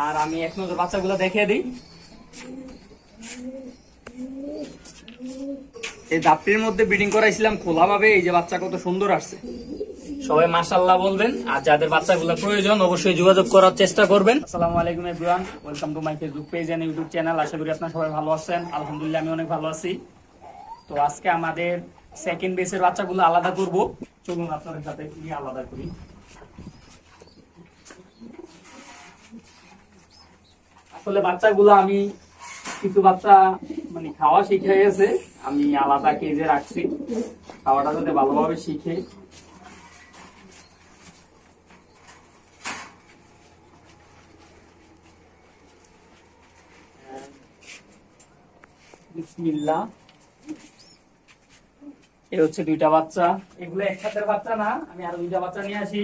আর আমি এক নজর বাচ্চাগুলো দেখিয়ে দিই। এই দাপটির মধ্যে ব্রিডিং করাইছিলাম খোলা ভাবে, এই যে বাচ্চা কত সুন্দর আসছে। সবাই মাশাআল্লাহ বলবেন, আর যাদের বাচ্চাগুলো প্রয়োজন অবশ্যই যোগাযোগ করার চেষ্টা করবেন। আসসালামু আলাইকুম everyone, welcome to my Facebook page and YouTube channel. আশা করি আপনারা সবাই ভালো আছেন। আলহামদুলিল্লাহ আমি অনেক ভালো আছি। তো আজকে আমাদের সেকেন্ড বেসের বাচ্চাগুলো আলাদা করব। চলুন আপনাদের সাথে আলাদা করি। আসলে বাচ্চাগুলো আমি কিছু বাচ্চা মানে খাওয়া শিখে গেছে, আমি আলাদা কেজে রাখছি, খাওয়াটা যাতে ভালোভাবে শিখে। বিসমিল্লাহ। এই হচ্ছে দুইটা বাচ্চা, এগুলো একসাথে বাচ্চা না, আমি আরো দুইটা বাচ্চা নিয়ে আসি।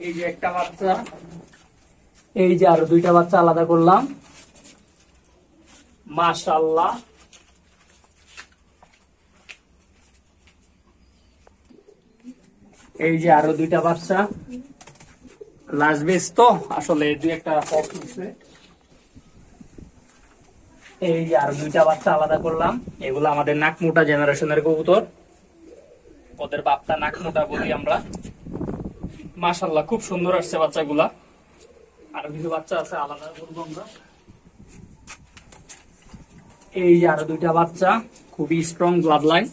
এই যে একটা বাচ্চা, এই যে আরো দুইটা বাচ্চা আলাদা করলাম। মাশাআল্লাহ। এই যে আরো দুইটা বাচ্চা, লাস্ট বেস তো আসলে দুই একটা ফক্স হচ্ছে। এই যে আরো দুইটা বাচ্চা আলাদা করলাম, এগুলো আমাদের নাকমোটা জেনারেশনের কবুতর, ওদের বাপটা নাকমোটা বলি আমরা। মাশাআল্লাহ খুব সুন্দর আসছে বাচ্চাগুলা। আরো কিছু বাচ্চা আছে আলাদা করবো আমরা। এই যে আরো দুইটা বাচ্চা, খুবই স্ট্রং ব্লাড লাইন।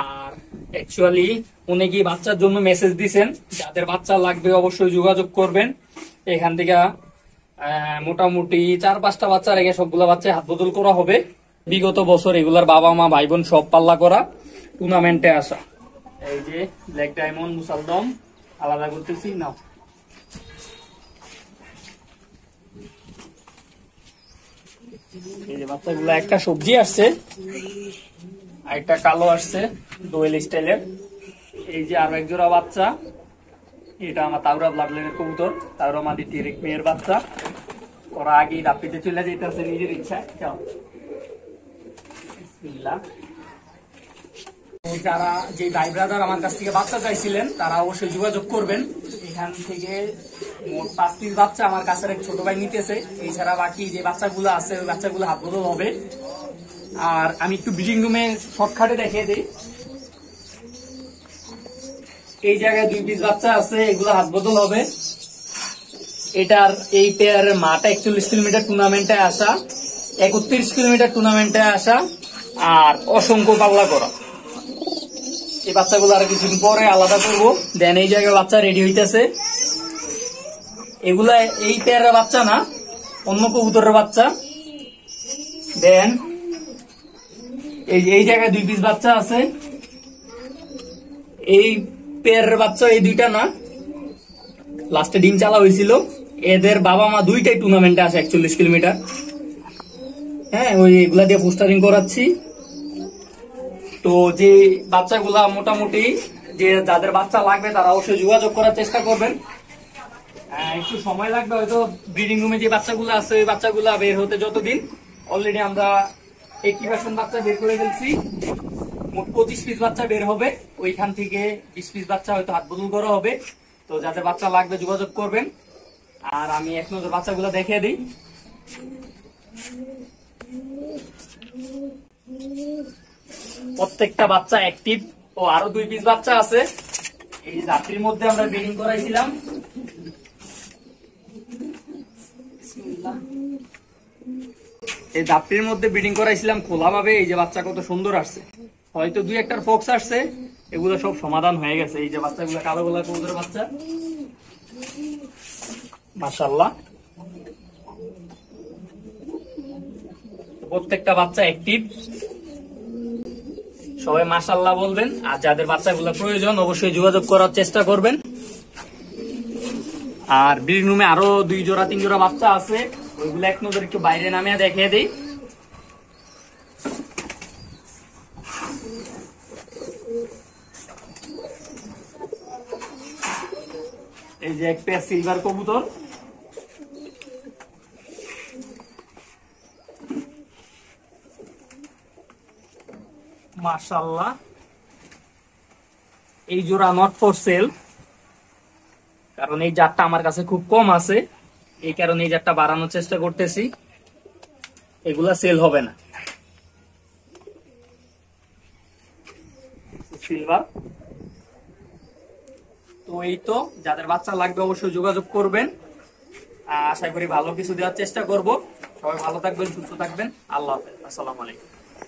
আর অ্যাকচুয়ালি অনেকেই বাচ্চার জন্য মেসেজ দিছেন, যাদের বাচ্চা লাগবে অবশ্যই যোগাযোগ করবেন। এখান থেকে মোটামুটি 4-5টা বাচ্চা রেখে সবগুলা বাচ্চা হাত বদল করা হবে। বিগত বছর এগুলার বাবা মা ভাই বোন সব পাল্লা করা, টুর্নামেন্টে আসা। এই যে ব্ল্যাক ডায়মন্ড মুসালদম আলাদা করতেছি নাও। এই যে বাচ্চাগুলো, একটা সবজি আসছে আর একটা কালো আসছে দোয়েল স্টাইলের। এই যে আরো এক জোড়া বাচ্চা, এটা আমার তাওরা ব্লাড লাইনের কবুতর, তাওরা মাদি ডিরেক্ট মেয়ের বাচ্চা। ওরা আগেই রাপিতে চলে যেতেছে নিজের ইচ্ছায়। বিসমিল্লাহ। যারা যে ভাই ব্রাদার আমার কাছ থেকে বাচ্চা চাইছিলেন তারা অবশ্যই যোগাযোগ করবেন। এখান থেকে মোট 5 পিস বাচ্চা আমার কাছে এক ছোট ভাই নিতেছে। এছাড়া বাকি যে বাচ্চাগুলো আছে ওই বাচ্চাগুলো হাত বদল হবে। আর আমি একটু ব্রিডিং রুমে শর্টকাটে দেখিয়ে দিই। এই জায়গায় 2 পিস বাচ্চা আছে, এগুলো হাত বদল হবে। এটার এই পেয়ারের মাটা 41 কিলোমিটার টুর্নামেন্টে আসা, 31 কিলোমিটার টুর্নামেন্টে আসা, আর অসংখ্য পাল্লা করা। এই বাচ্চাগুলো আর কিছুদিন পরে আলাদা করবো। দেন এই জায়গায় বাচ্চা রেডি হইতেছে। এগুলা এই পেয়ারের বাচ্চা না, অন্য কবুতরের বাচ্চা। দেন এই জায়গায় 2 পিস বাচ্চা আছে, এই পেয়ারের বাচ্চা এই দুইটা না, লাস্টে ডিম চালা হয়েছিল। এদের বাবা মা দুইটাই টুর্নামেন্টে আসে 41 কিলোমিটার। হ্যাঁ, ওই এগুলা দিয়ে পোস্টারিং করাচ্ছি। তো যে বাচ্চাগুলা মোটামুটি যে যাদের বাচ্চা লাগবে তারা অবশ্যই যোগাযোগ করার চেষ্টা করবেন। একটু সময় লাগবে হয়তো ব্রিডিং রুমে যে বাচ্চাগুলো আছে ওই বাচ্চাগুলা বের হতে যতদিন। অলরেডি আমরা 80% বাচ্চা বের করে ফেলছি। মোট 25 পিস বাচ্চা বের হবে, ওইখান থেকে 20 পিস বাচ্চা হয়তো হাত বদল করা হবে। তো যাদের বাচ্চা লাগবে যোগাযোগ করবেন। আর আমি এক নজর বাচ্চাগুলো দেখিয়ে দিই। প্রত্যেকটা বাচ্চা অ্যাক্টিভ। ও আরো 2 পিস বাচ্চা আছে, এই রাত্রির মধ্যে আমরা ব্রিডিং করাইছিলাম। এই দাপটির মধ্যে ব্রিডিং করাইছিলাম খোলা ভাবে, এই যে বাচ্চা কত সুন্দর আসছে। হয়তো 2-1টার ফক্স আসছে, এগুলো সব সমাধান হয়ে গেছে। এই যে বাচ্চাগুলো কালো গোলা কবুতরের বাচ্চা। মাশাআল্লাহ, প্রত্যেকটা বাচ্চা অ্যাক্টিভ। সবাই মাশাআল্লাহ বলবেন, আর যাদের বাচ্চাগুলো প্রয়োজন অবশ্যই যোগাযোগ করার চেষ্টা করবেন। আর ব্রিডিং রুমে আরো 2-3 জোড়া বাচ্চা আছে, ওইগুলো এক নজর একটু বাইরে নামিয়ে দেখিয়ে দিই। এই যে এক পেয়ার সিলভার কবুতর, মাশাআল্লাহ, এই জোড়া নট ফর সেল, কারণ এই জাতটা আমার কাছে খুব কম আছে, এই কারণে এই জাতটা বাড়ানোর চেষ্টা করতেছি। এগুলা সেল হবে না। সিলভার। তো এই তো, যাদের বাচ্চা লাগবে অবশ্যই যোগাযোগ করবেন। আশা করি ভালো কিছু দেওয়ার চেষ্টা করব। সবাই ভালো থাকবেন, সুস্থ থাকবেন। আল্লাহ হাফেজ, আসসালামু আলাইকুম।